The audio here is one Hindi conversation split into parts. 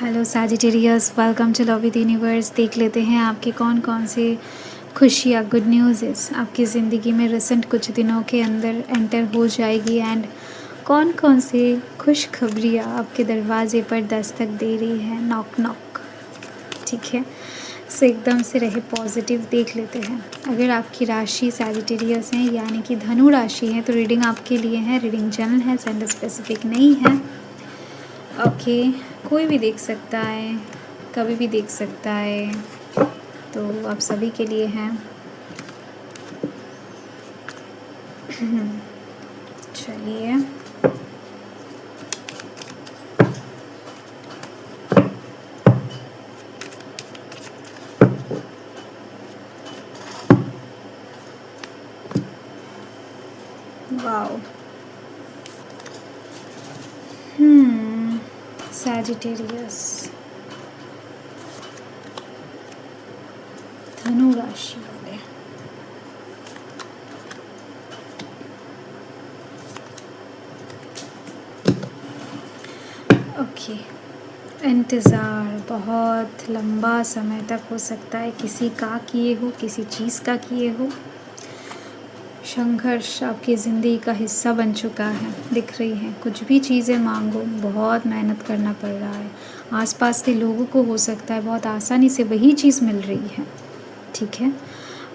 Hello Sagittarius, welcome to love with universe. देख लेते हैं आपके कौन कौन से खुशियाँ, गुड न्यूज़ आपकी ज़िंदगी में रिसेंट कुछ दिनों के अंदर एंटर हो जाएगी एंड कौन कौन से खुशखबरियाँ आपके दरवाजे पर दस्तक दे रही है। नॉक नॉक, ठीक है। सो एकदम से रहे पॉजिटिव। देख लेते हैं, अगर आपकी राशि सैजिटेरियस है यानी कि धनु राशि है तो रीडिंग आपके लिए है। रीडिंग जनरल है, जेंडर स्पेसिफिक नहीं है। ओके, कोई भी देख सकता है, कभी भी देख सकता है, तो आप सभी के लिए हैं। चलिए, वाओ। सैजिटेरियस, धनु राशि वाले, ओके। इंतज़ार बहुत लंबा समय तक हो सकता है, किसी का किए हो, किसी चीज़ का किए हो। संघर्ष आपकी ज़िंदगी का हिस्सा बन चुका है। दिख रही है, कुछ भी चीज़ें मांगो, बहुत मेहनत करना पड़ रहा है। आसपास के लोगों को हो सकता है बहुत आसानी से वही चीज़ मिल रही है, ठीक है,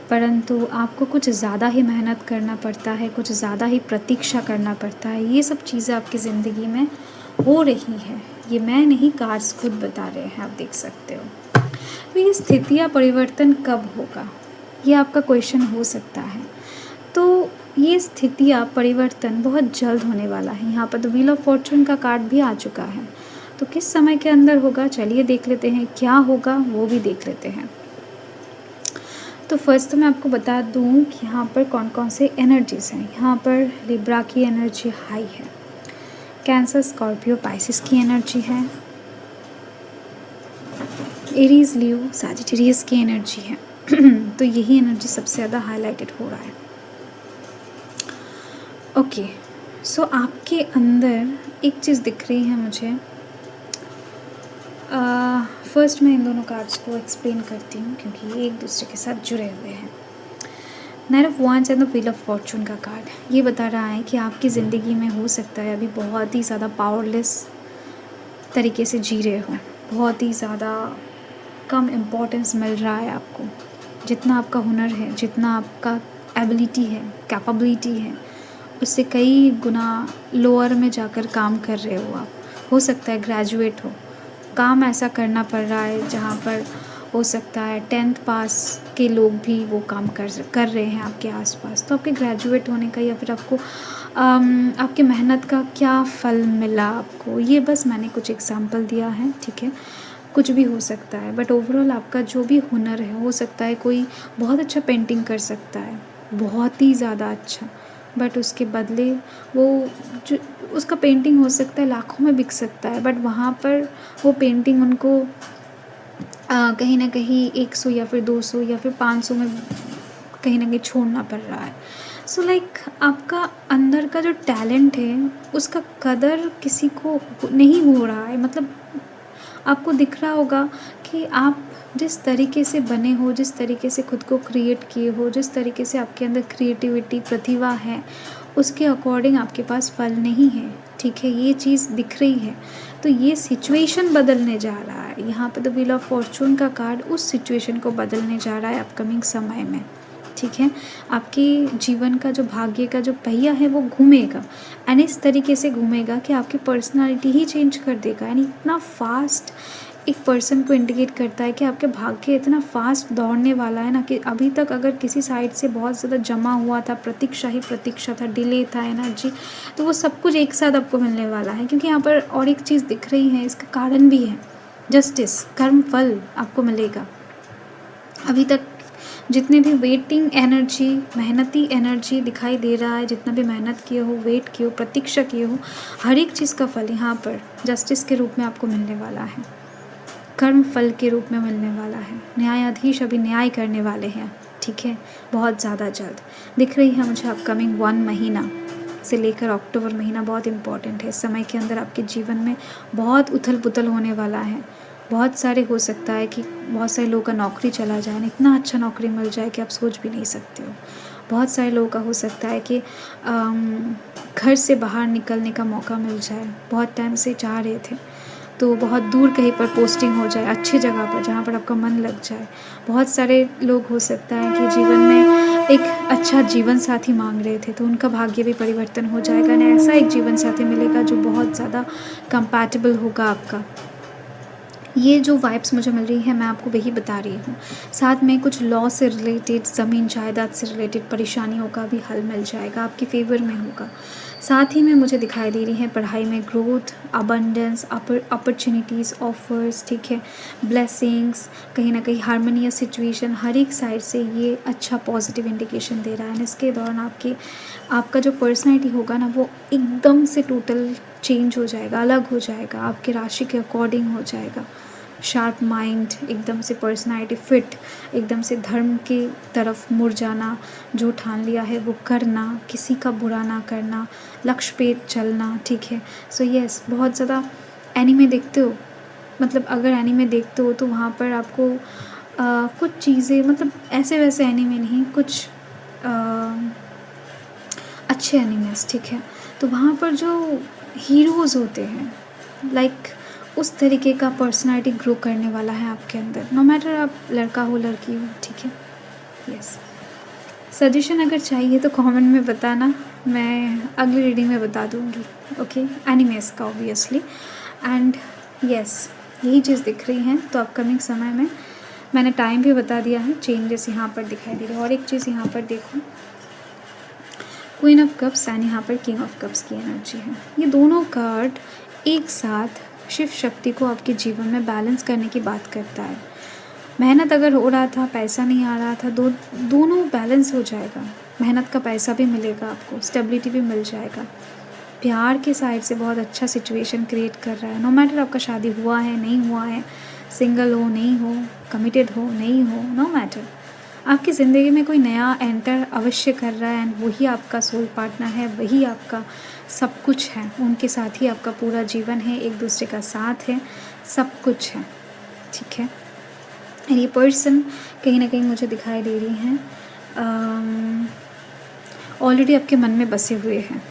परंतु आपको कुछ ज़्यादा ही मेहनत करना पड़ता है, कुछ ज़्यादा ही प्रतीक्षा करना पड़ता है। ये सब चीज़ें आपकी ज़िंदगी में हो रही है। ये मैं नहीं, कार्ड्स खुद बता रहे हैं, आप देख सकते हो। तो ये स्थितियाँ परिवर्तन कब होगा, ये आपका क्वेश्चन हो सकता है। तो ये स्थितियाँ परिवर्तन बहुत जल्द होने वाला है। यहाँ पर तो व्हील ऑफ फॉर्चून का कार्ड भी आ चुका है। तो किस समय के अंदर होगा, चलिए देख लेते हैं। क्या होगा वो भी देख लेते हैं। तो फर्स्ट तो मैं आपको बता दूं कि यहाँ पर कौन कौन से एनर्जीज हैं। यहाँ पर लिब्रा की एनर्जी हाई है, कैंसर, स्कॉर्पियो, पाइसिस की एनर्जी है, एरीज, लियो, सैजिटेरियस की एनर्जी है। तो यही एनर्जी सबसे ज़्यादा हाईलाइटेड हो रहा है। ओके, सो आपके अंदर एक चीज़ दिख रही है मुझे। फर्स्ट मैं इन दोनों कार्ड्स को एक्सप्लेन करती हूँ क्योंकि ये एक दूसरे के साथ जुड़े हुए हैं। Night of wands and the wheel of Fortune का कार्ड ये बता रहा है कि आपकी ज़िंदगी में हो सकता है अभी बहुत ही ज़्यादा पावरलेस तरीके से जी रहे हो, बहुत ही ज़्यादा कम इम्पोर्टेंस मिल रहा है आपको। जितना आपका हुनर है, जितना आपका एबिलिटी है, कैपेबिलिटी है, उससे कई गुना लोअर में जाकर काम कर रहे हो आप। हो सकता है ग्रेजुएट हो, काम ऐसा करना पड़ रहा है जहाँ पर हो सकता है 10th पास के लोग भी वो काम कर रहे हैं आपके आसपास। तो आपके ग्रेजुएट होने का या फिर आपको आपके मेहनत का क्या फल मिला आपको, ये बस मैंने कुछ एग्जांपल दिया है, ठीक है। कुछ भी हो सकता है, बट ओवरऑल आपका जो भी हुनर है, हो सकता है कोई बहुत अच्छा पेंटिंग कर सकता है, बहुत ही ज़्यादा अच्छा, बट उसके बदले वो जो उसका पेंटिंग हो सकता है लाखों में बिक सकता है, बट वहाँ पर वो पेंटिंग उनको कहीं ना कहीं 100 या फिर 200 या फिर 500 में कहीं ना कहीं छोड़ना पड़ रहा है। सो लाइक आपका अंदर का जो टैलेंट है उसका कदर किसी को नहीं हो रहा है। मतलब आपको दिख रहा होगा कि आप जिस तरीके से बने हो, जिस तरीके से खुद को क्रिएट किए हो, जिस तरीके से आपके अंदर क्रिएटिविटी, प्रतिभा है, उसके अकॉर्डिंग आपके पास फल नहीं है, ठीक है। ये चीज़ दिख रही है। तो ये सिचुएशन बदलने जा रहा है। यहाँ पे द व्हील ऑफ फॉर्चून का कार्ड उस सिचुएशन को बदलने जा रहा है अपकमिंग समय में, ठीक है। आपके जीवन का जो भाग्य का जो पहिया है वो घूमेगा, एंड इस तरीके से घूमेगा कि आपकी पर्सनालिटी ही चेंज कर देगा। यानी इतना फास्ट एक पर्सन को इंडिकेट करता है कि आपके भाग्य इतना फास्ट दौड़ने वाला है ना, कि अभी तक अगर किसी साइड से बहुत ज़्यादा जमा हुआ था, प्रतीक्षा ही प्रतीक्षा था, डिले था, एनर्जी, तो वो सब कुछ एक साथ आपको मिलने वाला है। क्योंकि यहाँ पर और एक चीज़ दिख रही है, इसका कारण भी है जस्टिस, कर्म फल आपको मिलेगा। अभी तक जितने भी वेटिंग एनर्जी, मेहनती एनर्जी दिखाई दे रहा है, जितना भी मेहनत किए हो, वेट किए हो, प्रतीक्षा किए हो, हर एक चीज़ का फल यहाँ पर जस्टिस के रूप में आपको मिलने वाला है, कर्म फल के रूप में मिलने वाला है। न्यायाधीश अभी न्याय करने वाले हैं, ठीक है, बहुत ज़्यादा जल्द। दिख रही है मुझे अपकमिंग 1 महीना, से लेकर अक्टूबर महीना बहुत इम्पॉर्टेंट है। इस समय के अंदर आपके जीवन में बहुत उथल-पुथल होने वाला है। बहुत सारे हो सकता है कि बहुत सारे लोगों का नौकरी चला जाए, इतना अच्छा नौकरी मिल जाए कि आप सोच भी नहीं सकते हो। बहुत सारे लोगों का हो सकता है कि घर से बाहर निकलने का मौका मिल जाए, बहुत टाइम से चाह रहे थे, तो बहुत दूर कहीं पर पोस्टिंग हो जाए, अच्छी जगह पर जहाँ पर आपका मन लग जाए। बहुत सारे लोग हो सकता है कि जीवन में एक अच्छा जीवन साथी मांग रहे थे, तो उनका भाग्य भी परिवर्तन हो जाएगा और ऐसा एक जीवन साथी मिलेगा जो बहुत ज़्यादा कंपैटिबल होगा आपका। ये जो वाइब्स मुझे मिल रही है मैं आपको वही बता रही हूँ। साथ में कुछ लॉ से रिलेटेड, ज़मीन जायदाद से रिलेटेड परेशानियों का भी हल मिल जाएगा, आपके फ़ेवर में होगा। साथ ही में मुझे दिखाई दे रही है पढ़ाई में ग्रोथ, अबंडेंस, अपॉर्चुनिटीज़, ऑफ़र्स, ठीक है, ब्लेसिंग्स, कहीं न कहीं हार्मोनियस सिचुएशन, हर एक साइड से ये अच्छा पॉजिटिव इंडिकेशन दे रहा है। इसके दौरान आपका जो पर्सनैलिटी होगा ना वो एकदम से टोटल चेंज हो जाएगा, अलग हो जाएगा, आपके राशि के अकॉर्डिंग हो जाएगा। शार्प माइंड, एकदम से पर्सनैलिटी फिट, एकदम से धर्म की तरफ मुड़ जाना, जो ठान लिया है वो करना, किसी का बुरा ना करना, लक्ष्य पे चलना, ठीक है। सो यस, बहुत ज़्यादा एनीमे देखते हो? मतलब अगर एनीमे देखते हो तो वहाँ पर आपको कुछ चीज़ें, मतलब ऐसे वैसे एनीमे नहीं, कुछ अच्छे एनिमेस, ठीक है। तो वहाँ पर जो हीरोज़ होते हैं, लाइक उस तरीके का पर्सनैलिटी ग्रो करने वाला है आपके अंदर, नो मैटर आप लड़का हो लड़की हो, ठीक है। यस, सजेशन अगर चाहिए तो कमेंट में बताना, मैं अगली रीडिंग में बता दूँगी, ओके। एनिमेस का ऑब्वियसली। एंड यस, यही चीज़ दिख रही है। तो अपकमिंग समय में मैंने टाइम भी बता दिया है, चेंजेस यहाँ पर दिखाई दे रहे हैं। और एक चीज़ यहाँ पर देखो, क्वीन ऑफ कप्स एंड यहाँ पर किंग ऑफ कप्स की एनर्जी है। ये दोनों कार्ड एक साथ शिव शक्ति को आपके जीवन में बैलेंस करने की बात करता है। मेहनत अगर हो रहा था, पैसा नहीं आ रहा था, दोनों बैलेंस हो जाएगा। मेहनत का पैसा भी मिलेगा आपको, स्टेबिलिटी भी मिल जाएगा। प्यार के साइड से बहुत अच्छा सिचुएशन क्रिएट कर रहा है। नो मैटर आपका शादी हुआ है नहीं हुआ है, सिंगल हो नहीं हो, कमिटेड हो नहीं हो, नो मैटर, आपकी ज़िंदगी में कोई नया एंटर अवश्य कर रहा है। एंड वही आपका सोल पार्टनर है, वही आपका सब कुछ है, उनके साथ ही आपका पूरा जीवन है, एक दूसरे का साथ है, सब कुछ है, ठीक है। एंड ये पर्सन कहीं ना कहीं मुझे दिखाई दे रही हैं ऑलरेडी आपके मन में बसे हुए हैं।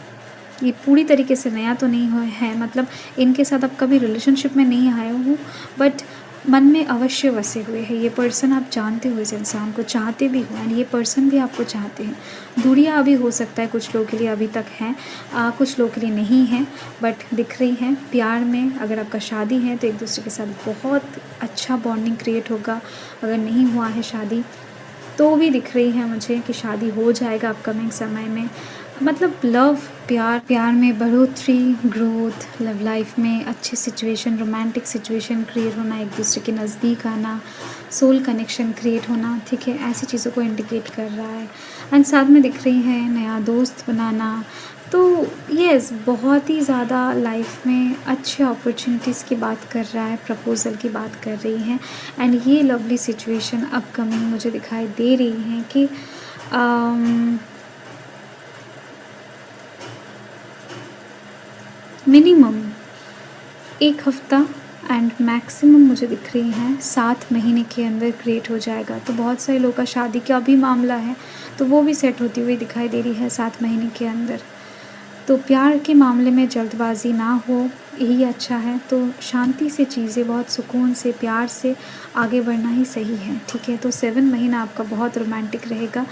ये पूरी तरीके से नया तो नहीं हुआ है, मतलब इनके साथ आप कभी रिलेशनशिप में नहीं आए हो, बट मन में अवश्य बसे हुए हैं। ये पर्सन, आप जानते हो इस इंसान को, चाहते भी हो, एंड ये पर्सन भी आपको चाहते हैं। दूरियां अभी हो सकता है कुछ लोगों के लिए अभी तक हैं, कुछ लोगों के लिए नहीं है, बट दिख रही हैं प्यार में। अगर आपका शादी है तो एक दूसरे के साथ बहुत अच्छा बॉन्डिंग क्रिएट होगा। अगर नहीं हुआ है शादी तो भी दिख रही है मुझे कि शादी हो जाएगा अपकमिंग समय में। मतलब लव, प्यार में बढ़ोतरी, ग्रोथ, लव लाइफ में अच्छी सिचुएशन, रोमांटिक सिचुएशन क्रिएट होना, एक दूसरे के नज़दीक आना, सोल कनेक्शन क्रिएट होना, ठीक है, ऐसी चीज़ों को इंडिकेट कर रहा है। एंड साथ में दिख रही है नया दोस्त बनाना। तो यस, बहुत ही ज़्यादा लाइफ में अच्छे अपॉर्चुनिटीज़ की बात कर रहा है, प्रपोज़ल की बात कर रही हैं। एंड ये लवली सिचुएशन अपकमिंग मुझे दिखाई दे रही है कि मिनिमम 1 हफ़्ता एंड मैक्सिमम मुझे दिख रही हैं 7 महीने के अंदर क्रिएट हो जाएगा। तो बहुत सारे लोगों का शादी का भी मामला है, तो वो भी सेट होती हुई दिखाई दे रही है 7 महीने के अंदर। तो प्यार के मामले में जल्दबाजी ना हो, यही अच्छा है। तो शांति से चीज़ें, बहुत सुकून से, प्यार से आगे बढ़ना ही सही है, ठीक है। तो 7 महीना आपका बहुत रोमांटिक रहेगा।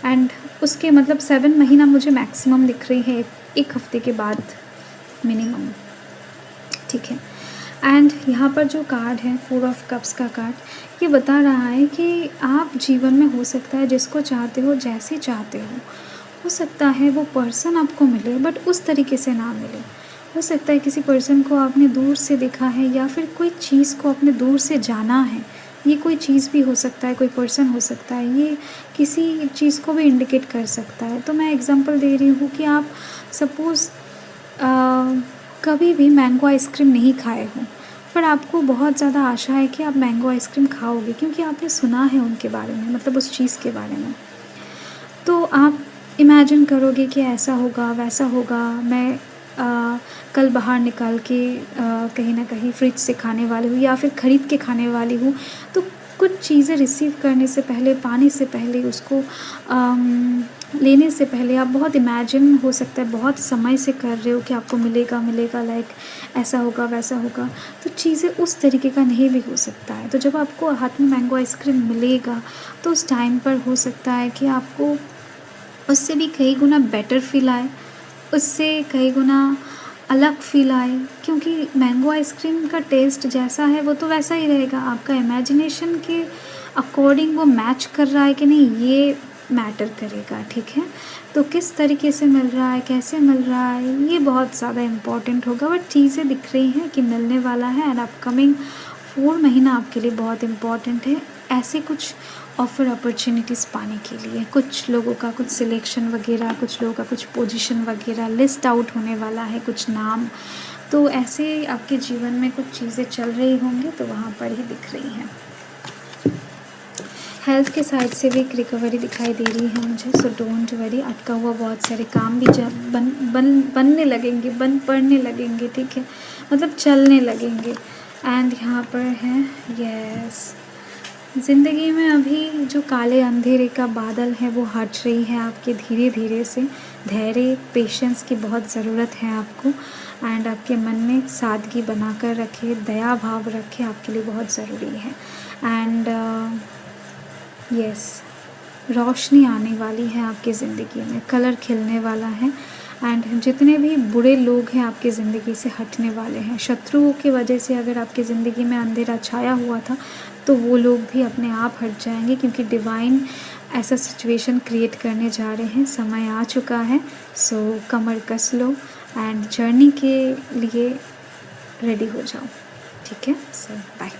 एंड उसके मतलब 7 महीना मुझे मैक्सिमम दिख रही है, 1 हफ़्ते के बाद मिनिमम, ठीक है। एंड यहाँ पर जो कार्ड है 4 ऑफ कप्स का कार्ड, ये बता रहा है कि आप जीवन में हो सकता है जिसको चाहते हो, जैसे चाहते हो सकता है वो पर्सन आपको मिले, बट उस तरीके से ना मिले। हो सकता है किसी पर्सन को आपने दूर से देखा है, या फिर कोई चीज़ को आपने दूर से जाना है। ये कोई चीज़ भी हो सकता है, कोई पर्सन हो सकता है, ये किसी चीज़ को भी इंडिकेट कर सकता है। तो मैं एग्जांपल दे रही हूँ कि आप सपोज़ कभी भी मैंगो आइसक्रीम नहीं खाए हो, पर आपको बहुत ज़्यादा आशा है कि आप मैंगो आइसक्रीम खाओगे, क्योंकि आपने सुना है उनके बारे में, मतलब उस चीज़ के बारे में। तो आप इमेजिन करोगे कि ऐसा होगा, वैसा होगा, मैं कल बाहर निकाल के कहीं न कहीं फ्रिज से खाने वाली हूँ या फिर खरीद के खाने वाली हूँ। तो कुछ चीज़ें रिसीव करने से पहले, पाने से पहले, उसको लेने से पहले आप बहुत इमेजिन हो सकता है बहुत समय से कर रहे हो कि आपको मिलेगा, मिलेगा, लाइक ऐसा होगा, वैसा होगा। तो चीज़ें उस तरीके का नहीं भी हो सकता है। तो जब आपको हाथ में मैंगो आइसक्रीम मिलेगा, तो उस टाइम पर हो सकता है कि आपको उससे भी कई गुना बेटर फ़ील आए, उससे कई गुना अलग फ़ील आए, क्योंकि मैंगो आइसक्रीम का टेस्ट जैसा है वो तो वैसा ही रहेगा। आपका इमेजिनेशन के अकॉर्डिंग वो मैच कर रहा है कि नहीं, ये मैटर करेगा, ठीक है? तो किस तरीके से मिल रहा है, कैसे मिल रहा है, ये बहुत ज़्यादा इम्पोर्टेंट होगा। बट चीज़ें दिख रही हैं कि मिलने वाला है एंड अपकमिंग 4 महीना आपके लिए बहुत इम्पोर्टेंट है। ऐसे कुछ ऑफ़र अपॉर्च्युनिटीज़ पाने के लिए कुछ लोगों का कुछ सिलेक्शन वग़ैरह, कुछ लोगों का कुछ पोजीशन वग़ैरह लिस्ट आउट होने वाला है, कुछ नाम। तो ऐसे आपके जीवन में कुछ चीज़ें चल रही होंगी, तो वहाँ पर ही दिख रही हैं। हेल्थ के साइड से भी एक रिकवरी दिखाई दे रही है मुझे, सो डोंट वरी। अटका हुआ बहुत सारे काम भी जब बनने लगेंगे, बन पड़ने लगेंगे, ठीक है? मतलब चलने लगेंगे। एंड यहाँ पर है यस, ज़िंदगी में अभी जो काले अंधेरे का बादल है वो हट रही है आपके धीरे-धीरे से। धैर्य, पेशेंस की बहुत ज़रूरत है आपको एंड आपके मन में सादगी बनाकर रखें, दया भाव रखें, आपके लिए बहुत ज़रूरी है। एंड यस, रोशनी आने वाली है आपकी ज़िंदगी में, कलर खिलने वाला है एंड जितने भी बुरे लोग हैं आपकी ज़िंदगी से हटने वाले हैं। शत्रुओं की वजह से अगर आपकी ज़िंदगी में अंधेरा छाया हुआ था, तो वो लोग भी अपने आप हट जाएंगे, क्योंकि डिवाइन ऐसा सिचुएशन क्रिएट करने जा रहे हैं। समय आ चुका है, सो कमर कस लो एंड जर्नी के लिए रेडी हो जाओ, ठीक है? सो बाय।